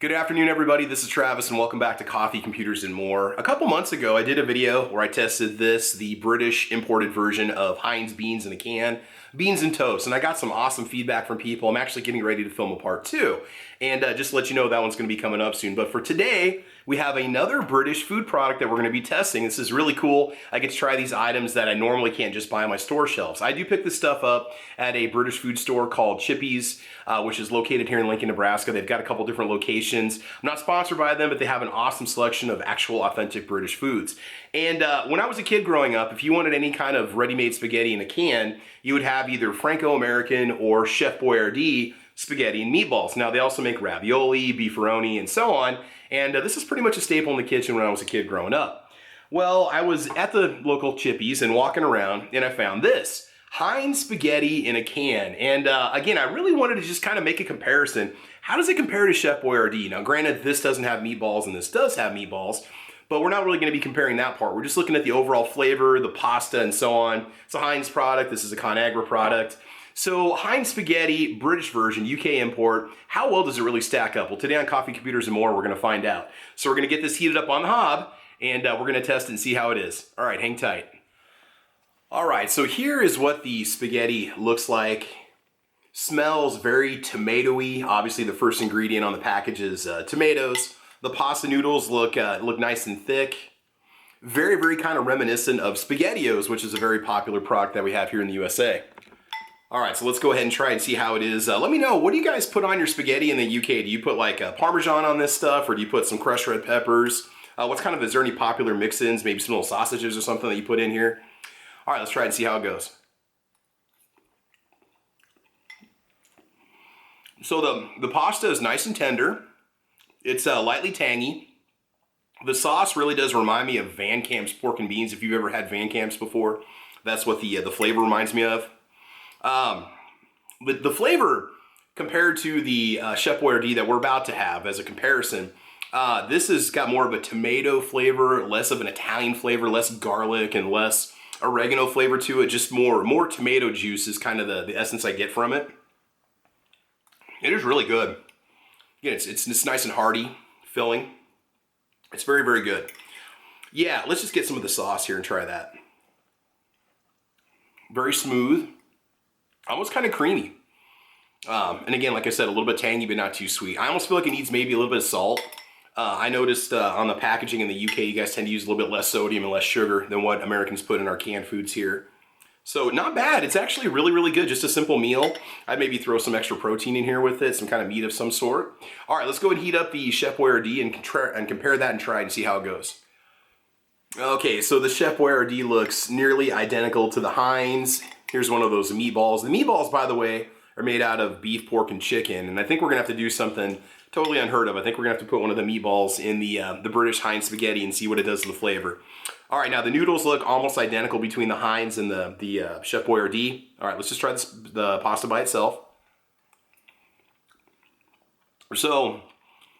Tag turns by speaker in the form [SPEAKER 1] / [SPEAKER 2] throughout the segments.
[SPEAKER 1] Good afternoon, everybody. This is Travis, and welcome back to Coffee, Computers, and More. A couple months ago, I did a video where I tested the British imported version of Heinz beans in a can, beans and toast, and I got some awesome feedback from people. I'm actually getting ready to film a part 2, and just to let you know, that one's going to be coming up soon. But for today, we have another British food product that we're going to be testing. This is really cool. I get to try these items that I normally can't just buy on my store shelves. I do pick this stuff up at a British food store called Chippy's, which is located here in Lincoln, Nebraska. They've got a couple different locations. I'm not sponsored by them, but they have an awesome selection of actual authentic British foods. And when I was a kid growing up, if you wanted any kind of ready-made spaghetti in a can, you would have either Franco-American or Chef Boyardee spaghetti and meatballs. Now, they also make ravioli, beefaroni, and so on. And this is pretty much a staple in the kitchen when I was a kid growing up. Well, I was at the local Chippy's and walking around, and I found this. Heinz Spaghetti in a can. And again, I really wanted to just kind of make a comparison. How does it compare to Chef Boyardee? Now, granted, this doesn't have meatballs and this does have meatballs, but we're not really going to be comparing that part. We're just looking at the overall flavor, the pasta, and so on. It's a Heinz product. This is a ConAgra product. So Heinz Spaghetti, British version, UK import, how well does it really stack up? Well, today on Coffee, Computers, and More, we're going to find out. So we're going to get this heated up on the hob, and we're going to test it and see how it is. All right, hang tight. All right, so here is what the spaghetti looks like. Smells very tomatoey. Obviously, the first ingredient on the package is tomatoes. The pasta noodles look nice and thick. Very, very kind of reminiscent of SpaghettiOs, which is a very popular product that we have here in the USA. All right, so let's go ahead and try and see how it is. Let me know, what do you guys put on your spaghetti in the UK? Do you put like Parmesan on this stuff, or do you put some crushed red peppers? Is there any popular mix-ins, maybe some little sausages or something that you put in here? All right, let's try and see how it goes. So the pasta is nice and tender. It's lightly tangy. The sauce really does remind me of Van Camp's pork and beans. If you've ever had Van Camp's before, that's what the flavor reminds me of. But the flavor compared to the Chef Boyardee that we're about to have as a comparison, this has got more of a tomato flavor, less of an Italian flavor, less garlic and less oregano flavor to it. Just more tomato juice is kind of the essence I get from it. It is really good. Again, it's nice and hearty, filling. It's very, very good. Yeah, let's just get some of the sauce here and try that. Very smooth. Almost kind of creamy. And again, like I said, a little bit tangy, but not too sweet. I almost feel like it needs maybe a little bit of salt. I noticed on the packaging in the UK, you guys tend to use a little bit less sodium and less sugar than what Americans put in our canned foods here. So not bad. It's actually really, really good. Just a simple meal. I'd maybe throw some extra protein in here with it, some kind of meat of some sort. All right, let's go ahead and heat up the Chef Boyardee and compare that and try and see how it goes. Okay, so the Chef Boyardee looks nearly identical to the Heinz. Here's one of those meatballs. The meatballs, by the way, are made out of beef, pork, and chicken. And I think we're gonna have to do something totally unheard of. I think we're gonna have to put one of the meatballs in the British Heinz Spaghetti and see what it does to the flavor. All right, now the noodles look almost identical between the Heinz and the Chef Boyardee. All right, let's just try the pasta by itself. So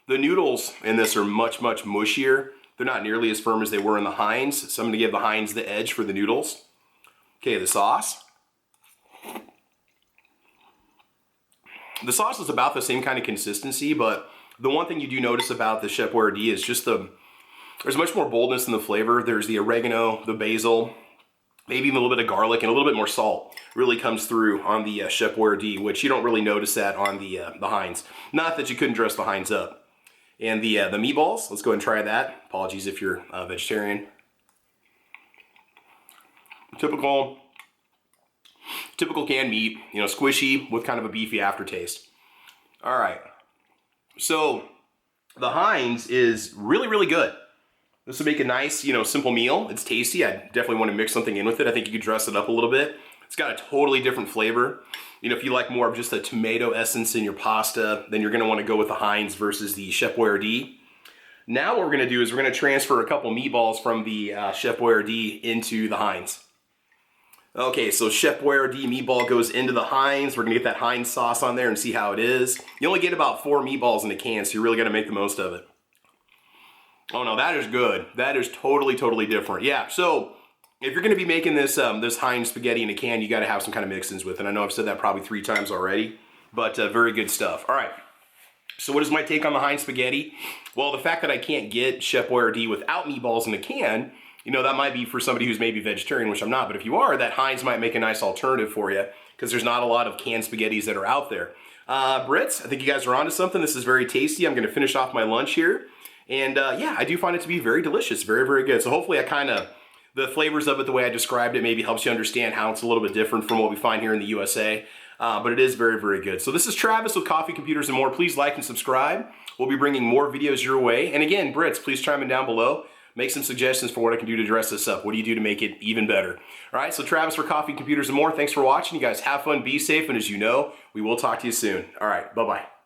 [SPEAKER 1] the noodles in this are much, much mushier. They're not nearly as firm as they were in the Heinz. So I'm gonna give the Heinz the edge for the noodles. Okay, the sauce. The sauce is about the same kind of consistency, but the one thing you do notice about the Chef Boyardee is just there's much more boldness in the flavor. There's the oregano, the basil, maybe even a little bit of garlic, and a little bit more salt really comes through on the Chef Boyardee, which you don't really notice that on the Heinz. Not that you couldn't dress the Heinz up. And the meatballs, let's go ahead and try that. Apologies if you're a vegetarian. Typical canned meat, you know, squishy with kind of a beefy aftertaste. All right, so the Heinz is really, really good. This would make a nice, you know, simple meal. It's tasty. I definitely want to mix something in with it. I think you could dress it up a little bit. It's got a totally different flavor. You know, if you like more of just a tomato essence in your pasta, then you're going to want to go with the Heinz versus the Chef Boyardee. Now what we're going to do is we're going to transfer a couple meatballs from the Chef Boyardee into the Heinz. Okay, so Chef Boyardee meatball goes into the Heinz. We're gonna get that Heinz sauce on there and see how it is. You only get about 4 meatballs in a can, so you really gotta make the most of it. Oh no, that is good. That is totally, totally different. Yeah, so if you're gonna be making this Heinz spaghetti in a can, you gotta have some kind of mix-ins with it. I know I've said that probably 3 times already, but very good stuff. All right, So what is my take on the Heinz Spaghetti? Well, the fact that I can't get Chef Boyardee without meatballs in a can, you know, that might be for somebody who's maybe vegetarian, which I'm not, but if you are, that Heinz might make a nice alternative for you because there's not a lot of canned spaghettis that are out there. Brits, I think you guys are onto something. This is very tasty. I'm gonna finish off my lunch here. And yeah, I do find it to be very delicious, very, very good. So hopefully the flavors of it, the way I described it, maybe helps you understand how it's a little bit different from what we find here in the USA. But it is very, very good. So this is Travis with Coffee, Computers, and More. Please like and subscribe. We'll be bringing more videos your way. And again, Brits, please chime in down below. Make some suggestions for what I can do to dress this up. What do you do to make it even better? All right, so Travis for Coffee, Computers, and More. Thanks for watching. You guys have fun, be safe, and as you know, we will talk to you soon. All right, bye-bye.